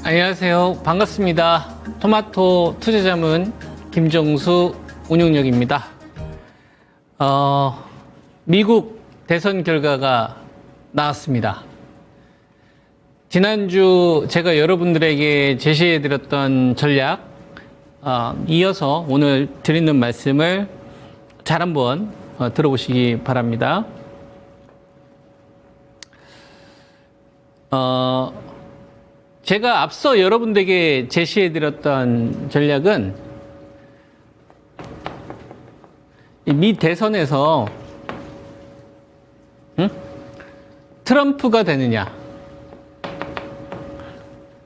안녕하세요. 반갑습니다. 토마토 투자자문 김정수 운용력입니다. 미국 대선 결과가 나왔습니다. 지난주 제가 여러분들에게 제시해드렸던 전략 이어서 오늘 드리는 말씀을 잘 한번 들어보시기 바랍니다. 제가 앞서 여러분들에게 제시해드렸던 전략은 미 대선에서 트럼프가 되느냐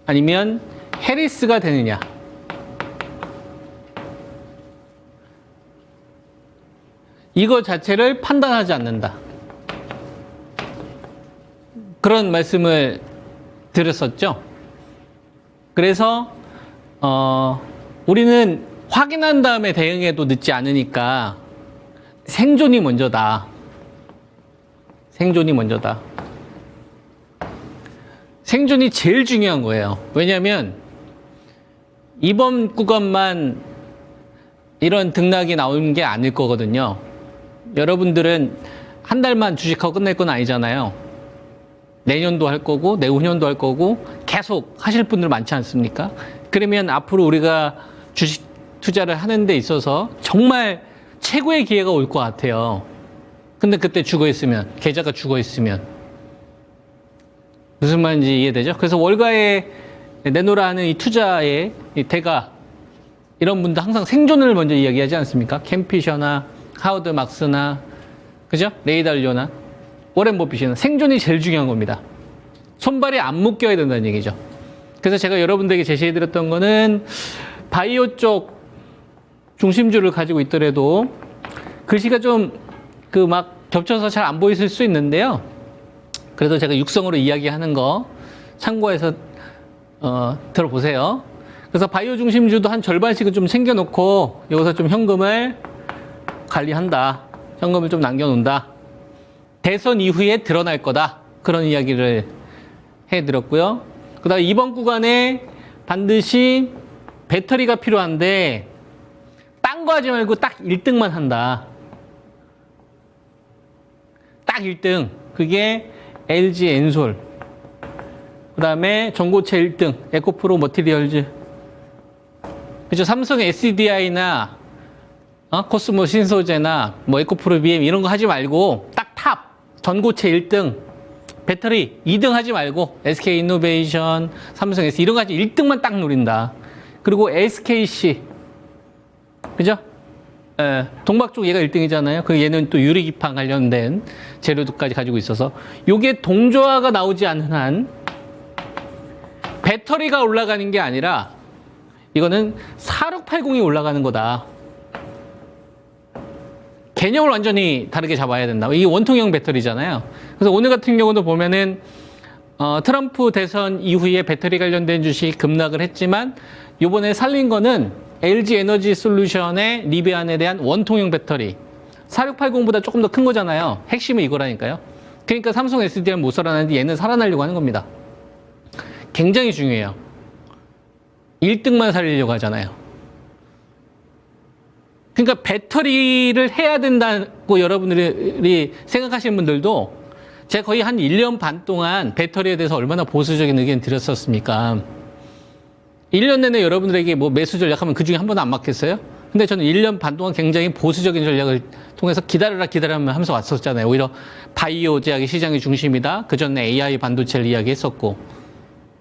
아니면 해리스가 되느냐, 이거 자체를 판단하지 않는다, 그런 말씀을 드렸었죠. 그래서 우리는 확인한 다음에 대응해도 늦지 않으니까 생존이 먼저다. 생존이 먼저다. 생존이 제일 중요한 거예요. 왜냐하면 이번 구간만 이런 등락이 나오는 게 아닐 거거든요. 여러분들은 한 달만 주식하고 끝낼 건 아니잖아요. 내년도 할 거고 내후년도 할 거고 계속 하실 분들 많지 않습니까? 그러면 앞으로 우리가 주식 투자를 하는 데 있어서 정말 최고의 기회가 올 것 같아요. 근데 그때 죽어 있으면, 계좌가 죽어 있으면 무슨 말인지 이해되죠? 그래서 월가에 내놓으라 하는 이 투자의 이 대가, 이런 분들 항상 생존을 먼저 이야기하지 않습니까? 캠피셔나 하워드 막스나, 그죠? 레이 달리오나 워렌 버핏이나 생존이 제일 중요한 겁니다. 손발이 안 묶여야 된다는 얘기죠. 그래서 제가 여러분들에게 제시해드렸던 거는 바이오 쪽 중심주를 가지고 있더라도 글씨가 좀 막 겹쳐서 잘 안 보이실 수 있는데요. 그래도 제가 육성으로 이야기하는 거 참고해서 들어보세요. 그래서 바이오 중심주도 한 절반씩은 좀 챙겨놓고 여기서 좀 현금을 관리한다. 현금을 좀 남겨놓는다. 대선 이후에 드러날 거다. 그런 이야기를 해드렸고요. 그 다음에 이번 구간에 반드시 배터리가 필요한데 딴 거 하지 말고 딱 1등만 한다. 딱 1등. 그게 LG 엔솔. 그 다음에 전고체 1등. 에코프로 머티리얼즈. 그죠? 삼성 SDI나 코스모 신소재나 에코프로 BM 이런 거 하지 말고 딱 탑. 전고체 1등. 배터리 2등 하지 말고 SK 이노베이션, 삼성 S 이런 거 하지 1등만 딱 노린다. 그리고 SKC. 그죠? 동박 쪽 얘가 1등이잖아요. 그 얘는 또 유리기판 관련된 재료도까지 가지고 있어서 요게 동조화가 나오지 않는 한 배터리가 올라가는 게 아니라 이거는 4680이 올라가는 거다. 개념을 완전히 다르게 잡아야 된다. 이게 원통형 배터리잖아요. 그래서 오늘 같은 경우도 보면은 트럼프 대선 이후에 배터리 관련된 주식 급락을 했지만 요번에 살린 거는 LG 에너지 솔루션의 리비안에 대한 원통형 배터리. 4680보다 조금 더 큰 거잖아요. 핵심은 이거라니까요. 그러니까 삼성 SDI는 못 살아나는데 얘는 살아나려고 하는 겁니다. 굉장히 중요해요. 1등만 살리려고 하잖아요. 그러니까 배터리를 해야 된다고 여러분들이 생각하시는 분들도 제가 거의 한 1년 반 동안 배터리에 대해서 얼마나 보수적인 의견 드렸었습니까? 1년 내내 여러분들에게 매수 전략하면 그 중에 한 번도 안 맞겠어요? 근데 저는 1년 반 동안 굉장히 보수적인 전략을 통해서 기다려라 하면서 왔었잖아요. 오히려 바이오 제약의 시장의 중심이다. 그 전에 AI 반도체를 이야기했었고.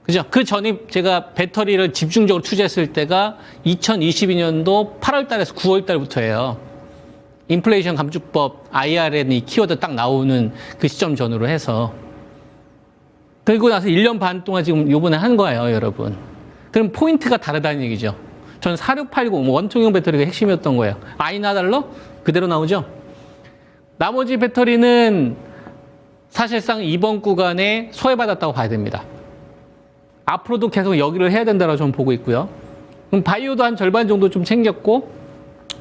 그죠? 그 전에 제가 배터리를 집중적으로 투자했을 때가 2022년도 8월 달에서 9월 달부터예요. 인플레이션 감축법, IRN 이 키워드 딱 나오는 그 시점 전후로 해서. 그리고 나서 1년 반 동안 지금 요번에 한 거예요, 여러분. 그럼 포인트가 다르다는 얘기죠. 전 4680 원통형 배터리가 핵심이었던 거예요. I나 달러? 그대로 나오죠. 나머지 배터리는 사실상 이번 구간에 소외받았다고 봐야 됩니다. 앞으로도 계속 여기를 해야 된다고 저는 보고 있고요. 그럼 바이오도 한 절반 정도 좀 챙겼고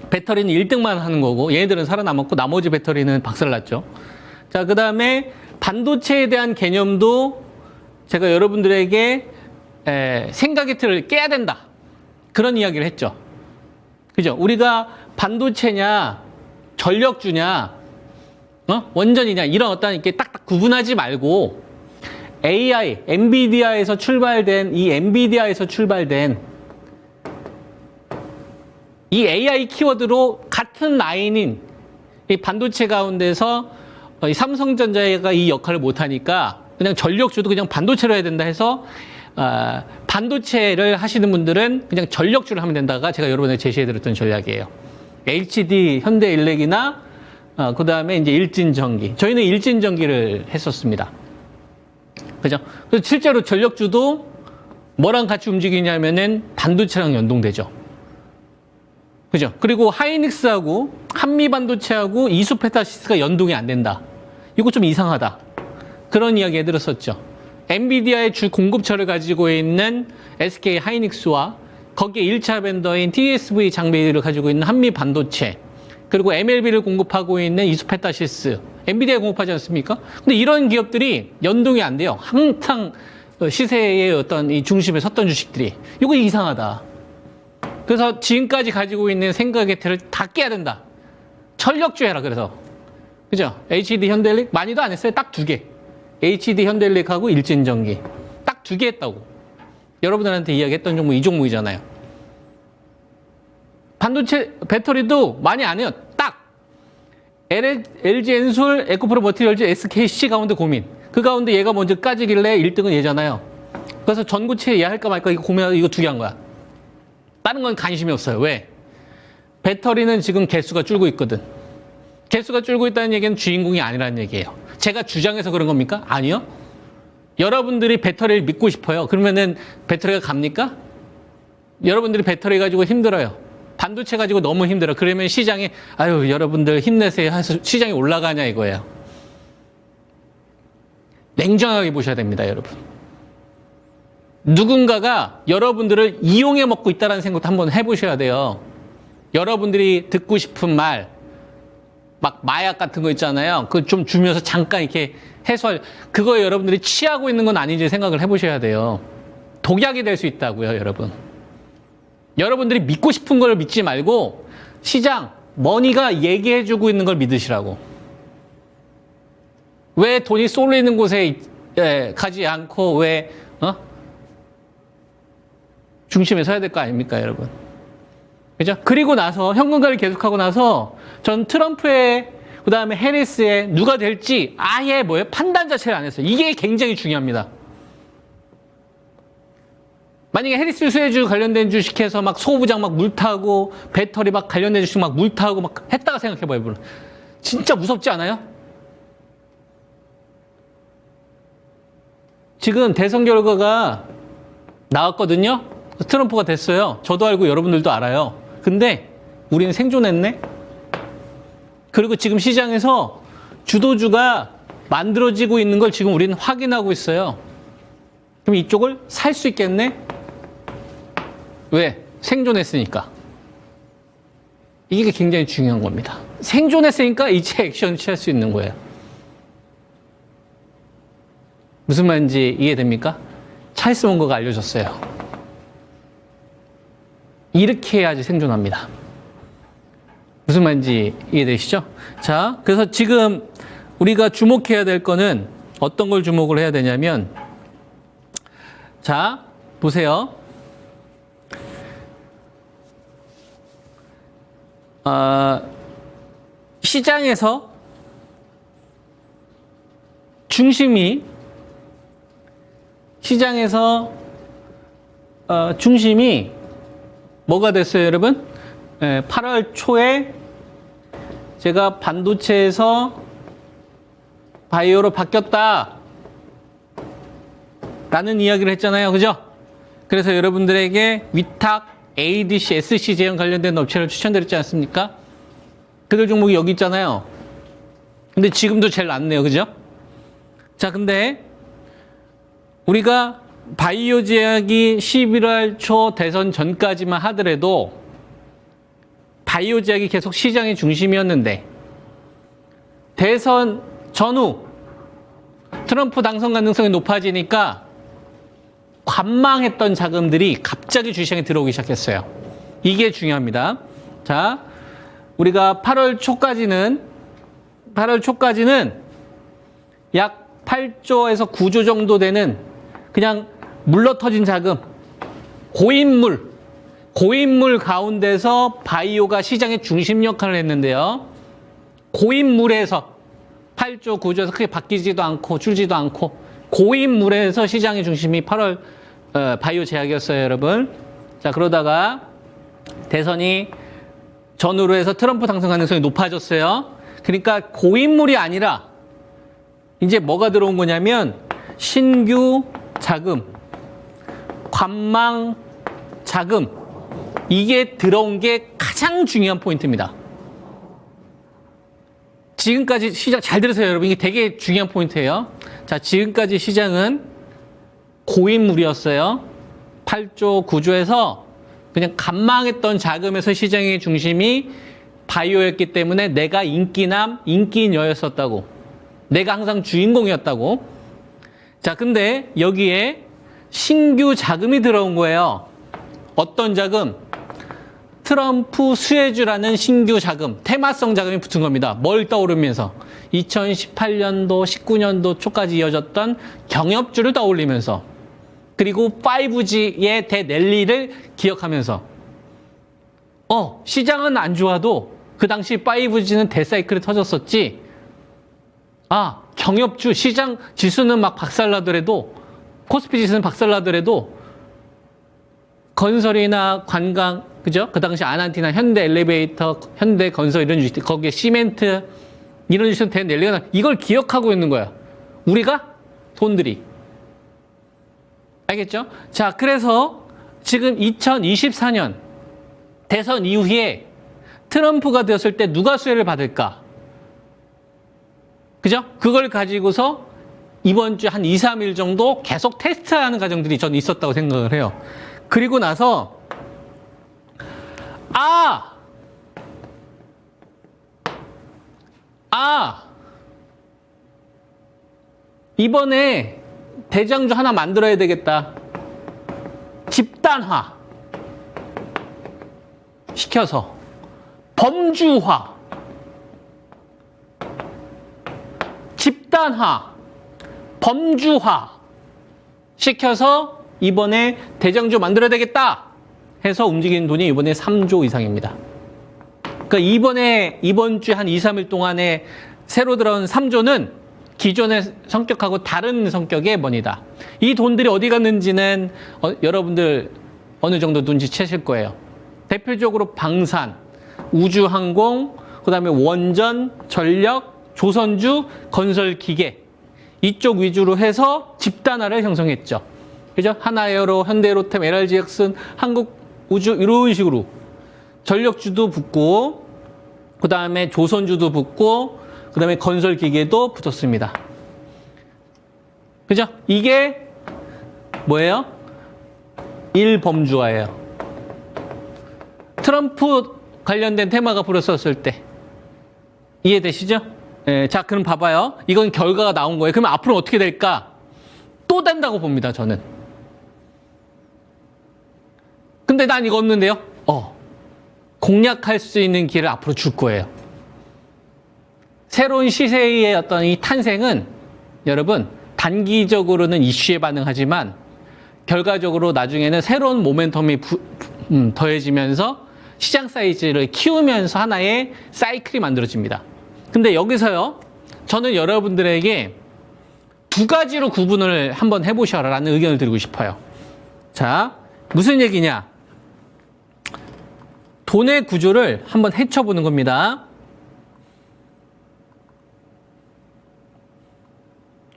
배터리는 1등만 하는 거고 얘네들은 살아남았고 나머지 배터리는 박살났죠. 자, 그 다음에 반도체에 대한 개념도 제가 여러분들에게 생각의 틀을 깨야 된다. 그런 이야기를 했죠. 그죠? 우리가 반도체냐, 전력주냐, 원전이냐, 이런 어떤 이렇게 딱딱 구분하지 말고 AI, 엔비디아에서 출발된 이 AI 키워드로 같은 라인인 이 반도체 가운데서 이 삼성전자가 이 역할을 못하니까 그냥 전력주도 그냥 반도체로 해야 된다 해서 반도체를 하시는 분들은 그냥 전력주를 하면 된다가 제가 여러분에게 제시해드렸던 전략이에요. HD, 현대일렉이나 그 다음에 이제 일진전기. 저희는 일진전기를 했었습니다. 그죠? 그래서 실제로 전력주도 뭐랑 같이 움직이냐면은 반도체랑 연동되죠. 그죠? 그리고 하이닉스하고 한미반도체하고 이수페타시스가 연동이 안 된다. 이거 좀 이상하다. 그런 이야기 해드렸었죠. 엔비디아의 주 공급처를 가지고 있는 SK 하이닉스와 거기에 1차 벤더인 TSV 장비를 가지고 있는 한미반도체, 그리고 MLB를 공급하고 있는 이수페타시스, 엔비디아에 공급하지 않습니까? 근데 이런 기업들이 연동이 안 돼요. 항상 시세의 어떤 이 중심에 섰던 주식들이. 이거 이상하다. 그래서 지금까지 가지고 있는 생각의 틀을 다 깨야 된다. 전력주 해라, 그래서. 그죠? HD 현대일렉 많이도 안 했어요. 딱 2개. HD 현대일렉하고 일진전기. 딱 2개 했다고. 여러분들한테 이야기했던 종목 이 종목이잖아요. 반도체 배터리도 많이 안 해요. 딱 LG 엔솔, 에코프로 머티리얼즈, SKC 가운데 고민. 그 가운데 얘가 먼저 까지길래 1등은 얘잖아요. 그래서 전고체 얘 할까 말까 이거 고민하고 이거 2개 한 거야. 다른 건 관심이 없어요. 왜? 배터리는 지금 개수가 줄고 있거든. 개수가 줄고 있다는 얘기는 주인공이 아니라는 얘기예요. 제가 주장해서 그런 겁니까? 아니요. 여러분들이 배터리를 믿고 싶어요. 그러면은 배터리가 갑니까? 여러분들이 배터리 가지고 힘들어요. 반도체 가지고 너무 힘들어. 그러면 시장에 아유 여러분들 힘내세요 해서 시장이 올라가냐 이거예요. 냉정하게 보셔야 됩니다, 여러분. 누군가가 여러분들을 이용해 먹고 있다는 생각도 한번 해보셔야 돼요. 여러분들이 듣고 싶은 말, 막 마약 같은 거 있잖아요. 그거 좀 주면서 잠깐 이렇게 해소할, 그거에 여러분들이 취하고 있는 건 아닌지 생각을 해보셔야 돼요. 독약이 될 수 있다고요, 여러분. 여러분들이 믿고 싶은 걸 믿지 말고 시장, 머니가 얘기해주고 있는 걸 믿으시라고. 왜 돈이 쏠리는 곳에 가지 않고 왜 중심에 서야 될 거 아닙니까, 여러분? 그죠? 그리고 나서 현금화를 계속하고 나서 전 트럼프의 그다음에 해리스의 누가 될지 아예 판단 자체를 안 했어요. 이게 굉장히 중요합니다. 만약에 해리스 수혜주 관련된 주식해서 막 소부장 막 물타고 배터리 막 관련된 주식 막 물타고 막 했다가 생각해봐요. 진짜 무섭지 않아요? 지금 대선 결과가 나왔거든요. 트럼프가 됐어요. 저도 알고 여러분들도 알아요. 근데 우리는 생존했네. 그리고 지금 시장에서 주도주가 만들어지고 있는 걸 지금 우리는 확인하고 있어요. 그럼 이쪽을 살 수 있겠네? 왜? 생존했으니까. 이게 굉장히 중요한 겁니다. 생존했으니까 이제 액션을 취할 수 있는 거예요. 무슨 말인지 이해됩니까? 찰스 몽거가 알려줬어요. 이렇게 해야지 생존합니다. 무슨 말인지 이해되시죠? 자, 그래서 지금 우리가 주목해야 될 거는 어떤 걸 주목을 해야 되냐면, 자, 보세요. 시장에서 중심이 뭐가 됐어요, 여러분? 8월 초에 제가 반도체에서 바이오로 바뀌었다 라는 이야기를 했잖아요. 그죠? 그래서 여러분들에게 위탁, ADC, SC 제형 관련된 업체를 추천드렸지 않습니까? 그들 종목이 여기 있잖아요. 근데 지금도 제일 낫네요. 그죠? 자, 근데 우리가 바이오 제약이 11월 초 대선 전까지만 하더라도 바이오 제약이 계속 시장의 중심이었는데 대선 전후 트럼프 당선 가능성이 높아지니까 관망했던 자금들이 갑자기 주시장에 들어오기 시작했어요. 이게 중요합니다. 자, 우리가 8월 초까지는 약 8조에서 9조 정도 되는 그냥 물러터진 자금, 고인물 가운데서 바이오가 시장의 중심 역할을 했는데요. 고인물에서 8조, 9조에서 크게 바뀌지도 않고 줄지도 않고 고인물에서 시장의 중심이 8월 바이오 제약이었어요, 여러분. 자, 그러다가 대선이 전후로 해서 트럼프 당선 가능성이 높아졌어요. 그러니까 고인물이 아니라 이제 뭐가 들어온 거냐면 신규 자금, 관망 자금, 이게 들어온 게 가장 중요한 포인트입니다. 지금까지 시장 잘 들으세요, 여러분. 이게 되게 중요한 포인트예요. 자, 지금까지 시장은 고인물이었어요. 8조, 9조에서 그냥 관망했던 자금에서 시장의 중심이 바이오였기 때문에 내가 인기남, 인기녀였었다고. 내가 항상 주인공이었다고. 자, 근데 여기에 신규 자금이 들어온 거예요. 어떤 자금? 트럼프 수혜주라는 신규 자금, 테마성 자금이 붙은 겁니다. 뭘 떠오르면서 2018년도, 19년도 초까지 이어졌던 경협주를 떠올리면서 그리고 5G의 대랠리를 기억하면서 시장은 안 좋아도 그 당시 5G는 대사이클이 터졌었지. 아, 경협주, 시장 지수는 막 박살나더라도 코스피 지수는 박살나더라도 건설이나 관광, 그죠? 그 당시 아난티나, 현대 엘리베이터, 현대 건설 이런 주식, 거기에 시멘트 이런 주식은 대랠리가 이걸 기억하고 있는 거야. 우리가 돈들이. 알겠죠? 자, 그래서 지금 2024년 대선 이후에 트럼프가 되었을 때 누가 수혜를 받을까? 그죠? 그걸 가지고서 이번 주 한 2, 3일 정도 계속 테스트하는 과정들이 저는 있었다고 생각을 해요. 그리고 나서 이번에 대장주 하나 만들어야 되겠다. 집단화 시켜서 범주화, 집단화, 범주화 시켜서 이번에 대장주 만들어야 되겠다 해서 움직이는 돈이 이번에 3조 이상입니다. 그러니까 이번 주 한 2, 3일 동안에 새로 들어온 3조는 기존의 성격하고 다른 성격의 money다. 이 돈들이 어디 갔는지는 여러분들 어느 정도 눈치채실 거예요. 대표적으로 방산, 우주항공, 그다음에 원전, 전력, 조선주, 건설기계 이쪽 위주로 해서 집단화를 형성했죠. 그죠? 하나에어로, 현대로템, LRGX, 한국우주 이런 식으로 전력주도 붙고 그다음에 조선주도 붙고 그다음에 건설기계도 붙었습니다. 그죠? 이게 뭐예요? 1범주화예요. 트럼프 관련된 테마가 불었었을 때 이해되시죠? 예, 자, 그럼 봐봐요. 이건 결과가 나온 거예요. 그러면 앞으로 어떻게 될까? 또 된다고 봅니다, 저는. 근데 난 이거 없는데요? 공략할 수 있는 길을 앞으로 줄 거예요. 새로운 시세의 어떤 이 탄생은 여러분 단기적으로는 이슈에 반응하지만 결과적으로 나중에는 새로운 모멘텀이 더해지면서 시장 사이즈를 키우면서 하나의 사이클이 만들어집니다. 근데 여기서요, 저는 여러분들에게 두 가지로 구분을 한번 해보셔라라는 의견을 드리고 싶어요. 자, 무슨 얘기냐? 돈의 구조를 한번 헤쳐보는 겁니다.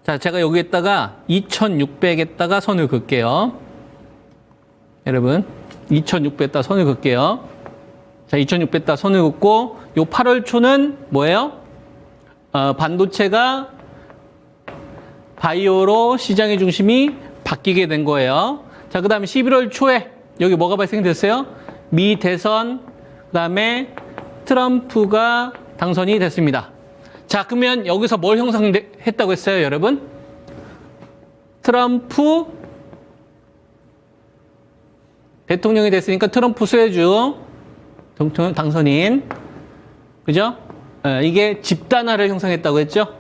자, 제가 여기에다가 2600에다가 선을 긋게요. 여러분, 2600에다가 선을 긋게요. 자, 2600에다가 선을 긋고 요 8월 초는 뭐예요? 반도체가 바이오로 시장의 중심이 바뀌게 된 거예요. 자, 그 다음에 11월 초에 여기 뭐가 발생됐어요? 미 대선, 그 다음에 트럼프가 당선이 됐습니다. 자, 그러면 여기서 뭘 형성했다고 했어요, 여러분? 트럼프 대통령이 됐으니까 트럼프 소외주 대통령 당선인. 그죠? 이게 집단화를 형성했다고 했죠?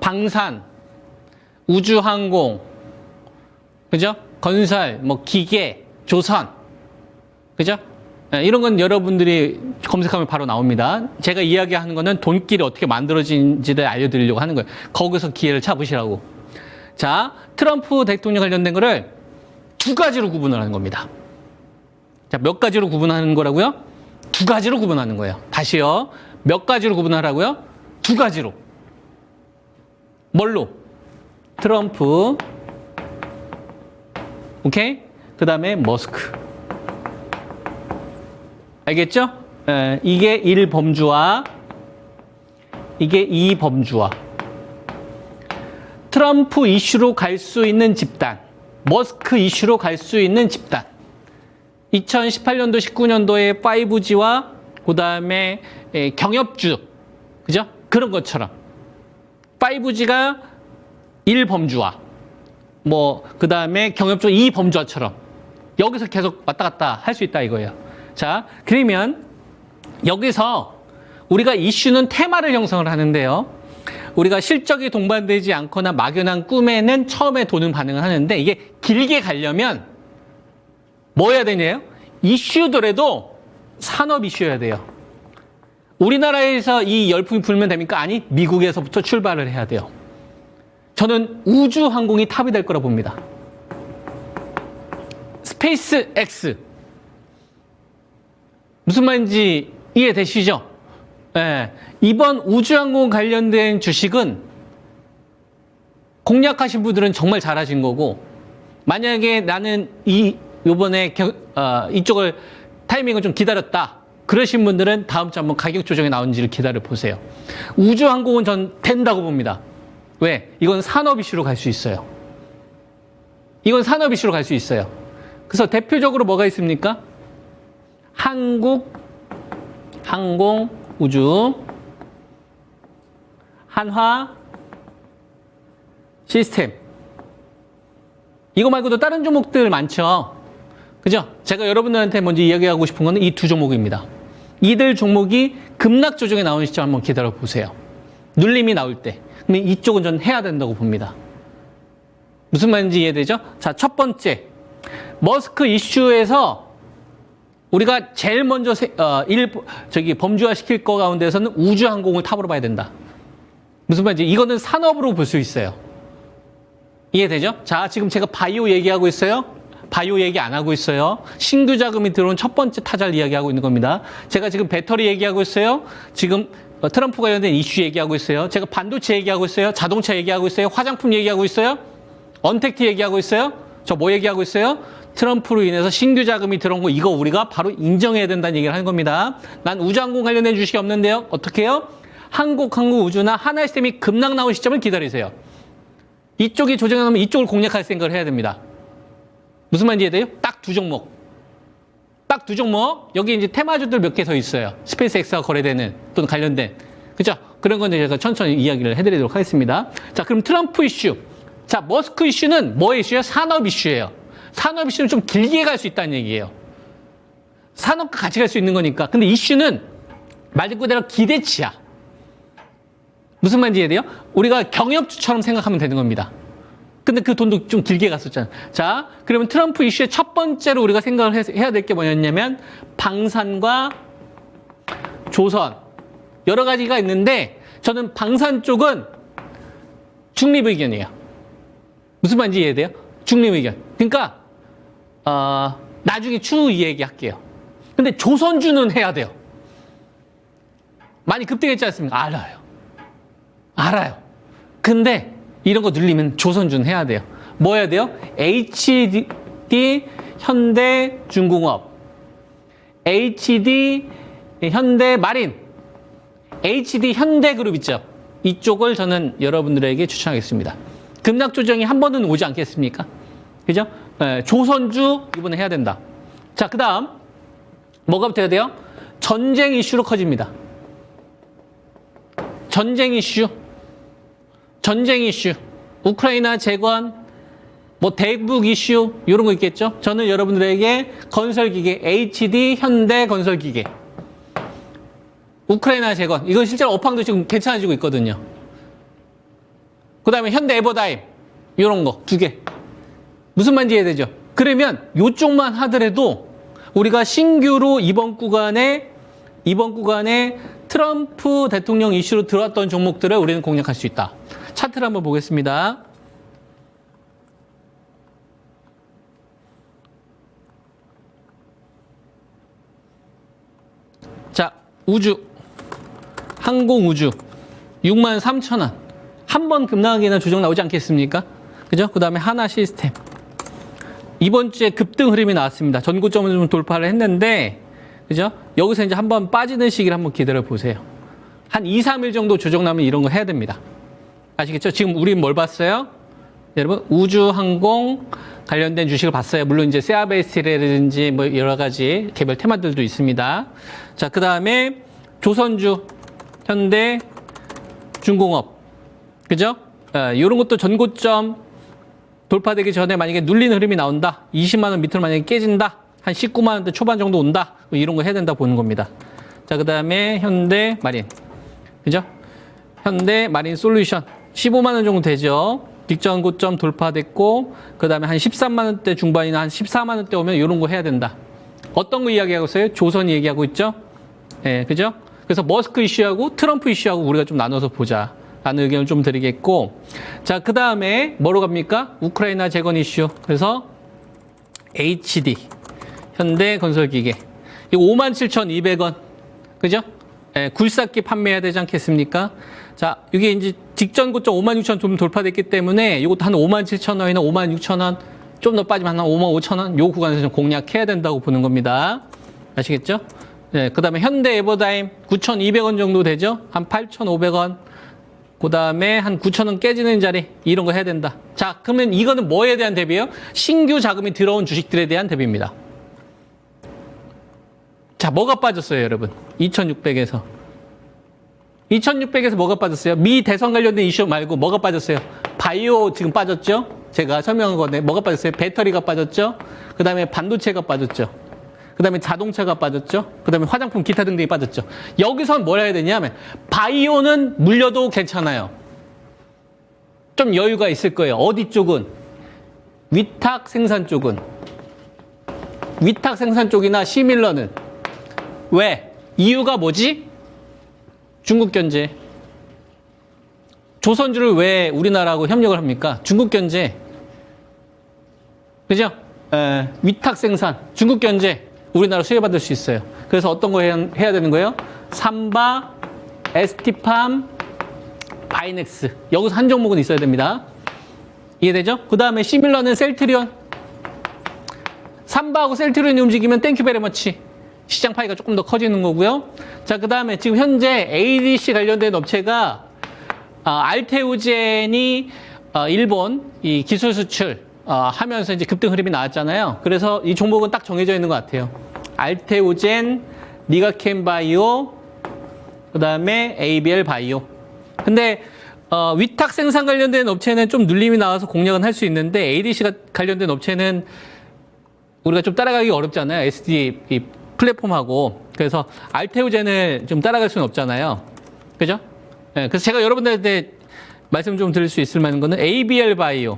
방산, 우주항공, 그죠? 건설, 뭐 기계, 조선, 그죠? 이런 건 여러분들이 검색하면 바로 나옵니다. 제가 이야기하는 거는 돈길이 어떻게 만들어진지를 알려드리려고 하는 거예요. 거기서 기회를 잡으시라고. 자, 트럼프 대통령 관련된 거를 두 가지로 구분을 하는 겁니다. 자, 몇 가지로 구분하는 거라고요? 두 가지로 구분하는 거예요. 다시요. 몇 가지로 구분하라고요? 두 가지로. 뭘로? 트럼프, 오케이? 그 다음에 머스크. 알겠죠? 이게 1범주와 이게 2범주와 트럼프 이슈로 갈 수 있는 집단, 머스크 이슈로 갈 수 있는 집단. 2018년도, 19년도에 5G와 그 다음에 경협주, 그죠? 그런 것처럼 5G가 1범주와 뭐 그 다음에 경협주 2범주와처럼 여기서 계속 왔다 갔다 할 수 있다 이거예요. 자, 그러면 여기서 우리가 이슈는 테마를 형성을 하는데요. 우리가 실적이 동반되지 않거나 막연한 꿈에는 처음에 도는 반응을 하는데 이게 길게 가려면 뭐 해야 되냐요? 이슈더라도 산업 이슈여야 돼요. 우리나라에서 이 열풍이 불면 됩니까? 아니, 미국에서부터 출발을 해야 돼요. 저는 우주 항공이 탑이 될 거라 봅니다. 스페이스 X. 무슨 말인지 이해되시죠? 네. 이번 우주항공 관련된 주식은 공략하신 분들은 정말 잘하신 거고, 만약에 나는 요번에 이쪽을 타이밍을 좀 기다렸다. 그러신 분들은 다음 주 한번 가격 조정이 나오는지를 기다려 보세요. 우주항공은 전 된다고 봅니다. 왜? 이건 산업 이슈로 갈 수 있어요. 이건 산업 이슈로 갈 수 있어요. 그래서 대표적으로 뭐가 있습니까? 한국, 항공, 우주, 한화, 시스템. 이거 말고도 다른 종목들 많죠. 그죠? 제가 여러분들한테 먼저 이야기하고 싶은 거는 이 두 종목입니다. 이들 종목이 급락 조정에 나오는 시점 한번 기다려 보세요. 눌림이 나올 때. 근데 이쪽은 전 해야 된다고 봅니다. 무슨 말인지 이해되죠? 자, 첫 번째. 머스크 이슈에서 우리가 제일 먼저 범주화 시킬 거 가운데서는 우주항공을 탑으로 봐야 된다. 무슨 말인지 이거는 산업으로 볼 수 있어요. 이해되죠? 자, 지금 제가 바이오 얘기하고 있어요. 바이오 얘기 안 하고 있어요. 신규 자금이 들어온 첫 번째 타자를 이야기하고 있는 겁니다. 제가 지금 배터리 얘기하고 있어요. 지금 트럼프 관련된 이슈 얘기하고 있어요. 제가 반도체 얘기하고 있어요. 자동차 얘기하고 있어요. 화장품 얘기하고 있어요. 언택트 얘기하고 있어요. 저 뭐 얘기하고 있어요? 트럼프로 인해서 신규 자금이 들어온 거 이거 우리가 바로 인정해야 된다는 얘기를 하는 겁니다. 난 우주항공 관련된 주식이 없는데요. 어떻게 해요? 한국우주나 하나시스템이 급락 나온 시점을 기다리세요. 이쪽이 조정해 놓으면 이쪽을 공략할 생각을 해야 됩니다. 무슨 말인지 이해돼요? 딱 두 종목. 딱 두 종목. 여기 이제 테마주들 몇 개 더 있어요. 스페이스 X와 거래되는 또는 관련된. 그죠? 그런 건 제가 천천히 이야기를 해드리도록 하겠습니다. 자, 그럼 트럼프 이슈. 자, 머스크 이슈는 뭐 이슈예요? 산업 이슈예요. 산업 이슈는 좀 길게 갈 수 있다는 얘기예요. 산업과 같이 갈 수 있는 거니까. 근데 이슈는 말 그대로 기대치야. 무슨 말인지 이해돼요? 우리가 경협주처럼 생각하면 되는 겁니다. 근데 그 돈도 좀 길게 갔었잖아요. 자, 그러면 트럼프 이슈의 첫 번째로 우리가 생각을 해야 될 게 뭐였냐면 방산과 조선. 여러 가지가 있는데 저는 방산 쪽은 중립 의견이에요. 무슨 말인지 이해돼요? 중립 의견. 그러니까 나중에 추후 이 얘기 할게요. 근데 조선주는 해야 돼요. 많이 급등했지 않습니까? 알아요. 근데 이런 거 늘리면 조선주는 해야 돼요. 뭐 해야 돼요? HD 현대중공업, HD 현대마린, HD 현대그룹 있죠? 이쪽을 저는 여러분들에게 추천하겠습니다. 급락 조정이 한 번은 오지 않겠습니까? 그죠? 조선주 이번에 해야 된다. 자, 그 다음 뭐가 붙어야 돼요? 전쟁 이슈로 커집니다. 전쟁 이슈. 우크라이나 재건, 뭐 대북 이슈 이런 거 있겠죠. 저는 여러분들에게 건설기계, HD 현대 건설기계, 우크라이나 재건, 이건 실제로 업황도 지금 괜찮아지고 있거든요. 그 다음에 현대 에버다임 이런 거 2개. 무슨 말인지 이해되죠? 그러면 이쪽만 하더라도 우리가 신규로 이번 구간에 트럼프 대통령 이슈로 들어왔던 종목들을 우리는 공략할 수 있다. 차트를 한번 보겠습니다. 자, 우주, 항공우주 63,000원. 한 번 급락이나 조정 나오지 않겠습니까? 그죠? 그 다음에 하나 시스템. 이번 주에 급등 흐름이 나왔습니다. 전고점을 좀 돌파를 했는데, 그죠? 여기서 이제 한번 빠지는 시기를 한번 기다려 보세요. 한 2, 3일 정도 조정 나면 이런 거 해야 됩니다. 아시겠죠? 지금 우리 뭘 봤어요? 여러분, 우주, 항공 관련된 주식을 봤어요. 물론 이제 세아베이스라든지 뭐 여러 가지 개별 테마들도 있습니다. 자, 그 다음에 조선주, 현대, 중공업. 그죠? 이런 것도 전고점 돌파되기 전에 만약에 눌리는 흐름이 나온다. 20만 원 밑으로 만약에 깨진다. 한 19만 원대 초반 정도 온다. 뭐 이런 거 해야 된다 보는 겁니다. 자, 그 다음에 현대 마린. 그죠? 현대 마린 솔루션. 15만 원 정도 되죠. 직전 고점 돌파됐고, 그 다음에 한 13만 원대 중반이나 한 14만 원대 오면 이런 거 해야 된다. 어떤 거 이야기하고 있어요? 조선 얘기하고 있죠? 예, 그죠? 그래서 머스크 이슈하고 트럼프 이슈하고 우리가 좀 나눠서 보자. 라는 의견을 좀 드리겠고. 자, 그 다음에 뭐로 갑니까? 우크라이나 재건 이슈. 그래서 HD. 현대 건설기계. 이거 57,200원. 그죠? 예, 굴삭기 판매해야 되지 않겠습니까? 자, 이게 이제 직전 고점 56,000원 좀 돌파됐기 때문에 이것도 한 57,000원이나 56,000원 좀 더 빠지면 한 55,000원 요 구간에서 좀 공략해야 된다고 보는 겁니다. 아시겠죠? 네, 그 다음에 현대 에버다임 9,200원 정도 되죠? 한 8,500원. 그 다음에 한 9,000원 깨지는 자리 이런 거 해야 된다. 자, 그러면 이거는 뭐에 대한 대비예요? 신규 자금이 들어온 주식들에 대한 대비입니다. 자, 뭐가 빠졌어요, 여러분? 2,600에서. 2,600에서 뭐가 빠졌어요? 미 대선 관련된 이슈 말고 뭐가 빠졌어요? 바이오 지금 빠졌죠? 제가 설명한 건데 뭐가 빠졌어요? 배터리가 빠졌죠? 그 다음에 반도체가 빠졌죠? 그 다음에 자동차가 빠졌죠? 그 다음에 화장품 기타 등등이 빠졌죠? 여기선 뭘 해야 되냐면 바이오는 물려도 괜찮아요. 좀 여유가 있을 거예요. 어디 쪽은? 위탁 생산 쪽은. 위탁 생산 쪽이나 시밀러는. 왜? 이유가 뭐지? 중국 견제. 조선주를 왜 우리나라하고 협력을 합니까? 중국 견제. 그죠? 위탁 생산, 중국 견제. 우리나라 수혜받을 수 있어요. 그래서 어떤 거 해야 되는 거예요? 삼바, ST팜, 바이넥스. 여기서 한 종목은 있어야 됩니다. 이해되죠? 그 다음에 시밀러는 셀트리온. 삼바하고 셀트리온이 움직이면 땡큐 베리 머치. 시장 파이가 조금 더 커지는 거고요. 자, 그 다음에 지금 현재 ADC 관련된 업체가 알테우젠이 일본 이 기술 수출 하면서 이제 급등 흐름이 나왔잖아요. 그래서 이 종목은 딱 정해져 있는 것 같아요. 알테우젠, 니가켄바이오, 그 다음에 ABL 바이오. 근데 위탁 생산 관련된 업체는 좀 눌림이 나와서 공략은 할 수 있는데 ADC가 관련된 업체는 우리가 좀 따라가기 어렵잖아요. SD 이 플랫폼하고. 그래서 알테우젠을 좀 따라갈 수는 없잖아요. 그죠? 네, 그래서 제가 여러분들한테 말씀 좀 드릴 수 있을 만한 거는 ABL 바이오.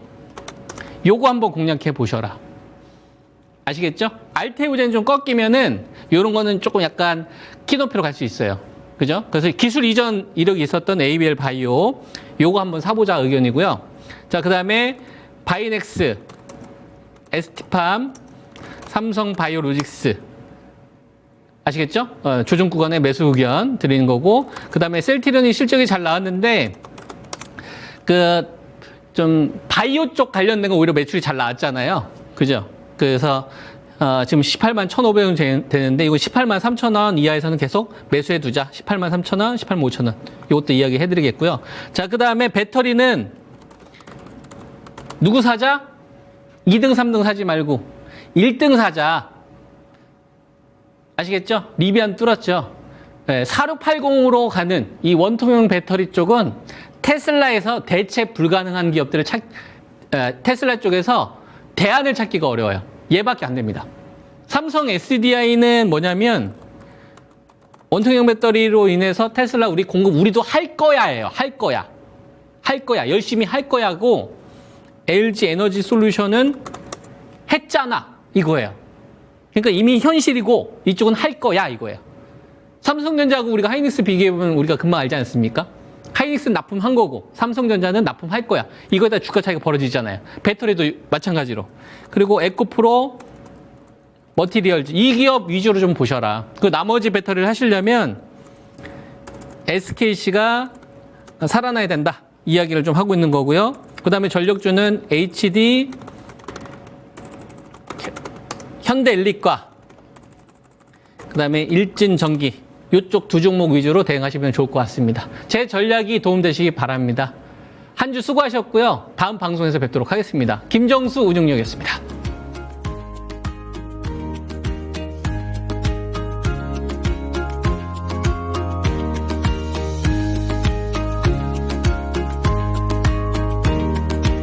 요거 한번 공략해 보셔라. 아시겠죠? 알테우젠 좀 꺾이면은 요런 거는 조금 약간 키높이로 갈 수 있어요. 그죠? 그래서 기술 이전 이력이 있었던 ABL 바이오 요거 한번 사보자 의견이고요. 자, 그 다음에 바이넥스, ST팜, 삼성 바이오로직스. 아시겠죠? 조정 구간에 매수 의견 드리는 거고, 그 다음에 셀트리온이 실적이 잘 나왔는데, 좀 바이오 쪽 관련된 거 오히려 매출이 잘 나왔잖아요. 그죠? 그래서 지금 18만 1,500원 되는데 이거 18만 3,000원 이하에서는 계속 매수해 두자. 18만 3,000원, 18만 5,000원. 이것도 이야기 해드리겠고요. 자, 그 다음에 배터리는 누구 사자? 2등, 3등 사지 말고 1등 사자. 아시겠죠? 리비안 뚫었죠? 네, 4680으로 가는 이 원통형 배터리 쪽은 테슬라에서 대체 불가능한 기업들을 테슬라 쪽에서 대안을 찾기가 어려워요. 얘밖에 안 됩니다. 삼성 SDI는 뭐냐면 원통형 배터리로 인해서 테슬라 우리 공급 우리도 할 거야예요. 할 거야. 열심히 할 거야고 LG 에너지 솔루션은 했잖아 이거예요. 그러니까 이미 현실이고 이쪽은 할 거야 이거예요. 삼성전자하고 우리가 하이닉스 비교해보면 우리가 금방 알지 않습니까? 하이닉스는 납품한 거고 삼성전자는 납품할 거야. 이거에다 주가 차이가 벌어지잖아요. 배터리도 마찬가지로. 그리고 에코프로, 머티리얼즈 이 기업 위주로 좀 보셔라. 그 나머지 배터리를 하시려면 SKC가 살아나야 된다. 이야기를 좀 하고 있는 거고요. 그 다음에 전력주는 HD, 현대일리과, 그 다음에 일진전기 이쪽 두 종목 위주로 대응하시면 좋을 것 같습니다. 제 전략이 도움되시기 바랍니다. 한 주 수고하셨고요. 다음 방송에서 뵙도록 하겠습니다. 김정수 운영위원이었습니다.